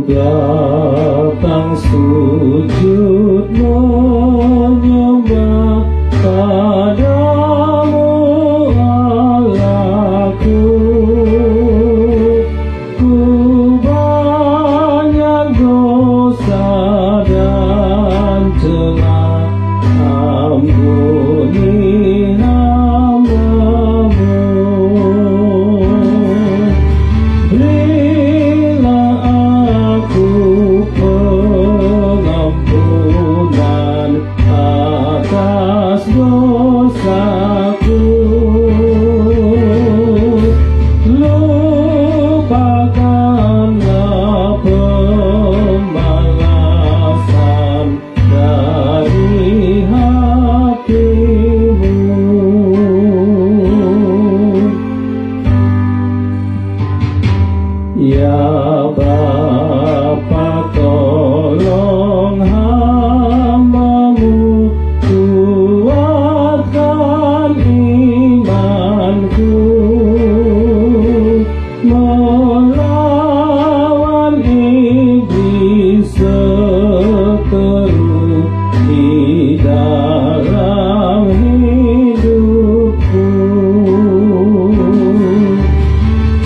datang sujud menyembah padamu Allahku. Ku banyak dosa dan celah, ampuni hamba-Mu. Berilah aku pengampunan atas dosaku. Lupakanlah pembalasan dari hati-Mu. Ya Bapa, tolong hamba-Mu, kuatkan imanku, melawan iblis seteru di dalam hidupku.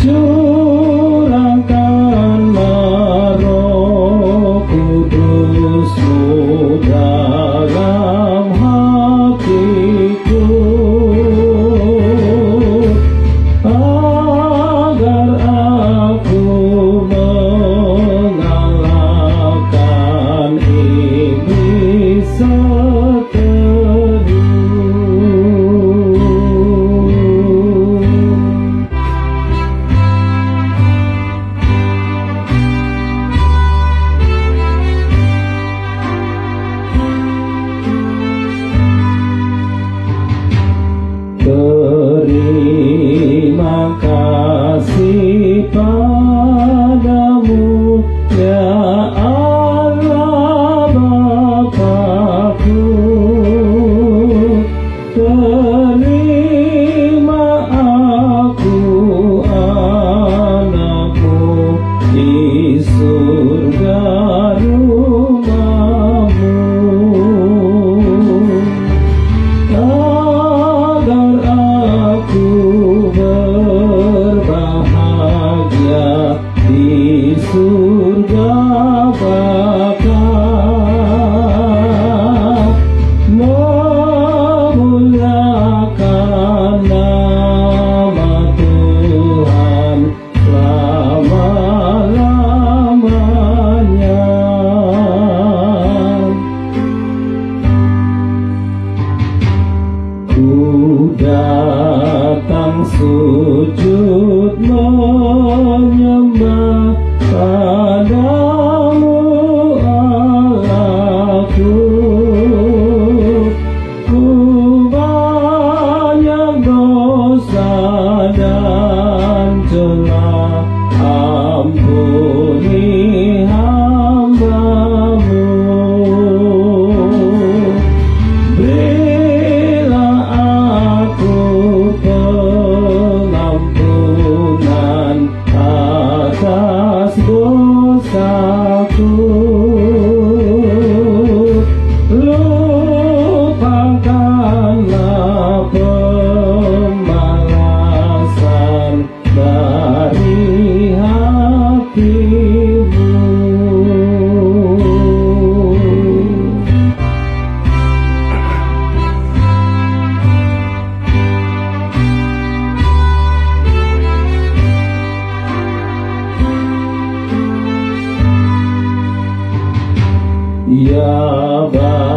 Curahkanlah Roh Kudus-Mu dalam hatiku, agar aku mengalahkan iblis seteru. Terima kasih padamu, ya Allah Bapa-Ku. Terima aku anak-Mu di surga rumah-Mu, agar aku berbahagia di surga Bapa, memuliakan nama Tuhan selama-lamanya. Ku datang sujud menyembah padamu Allahku. Ku banyak dosa dan celah, ampuni hamba-Mu. Berilah aku pengampunan atas dosaku. Lupakanlah pembalasan dari hati-Mu. Ya Bapa,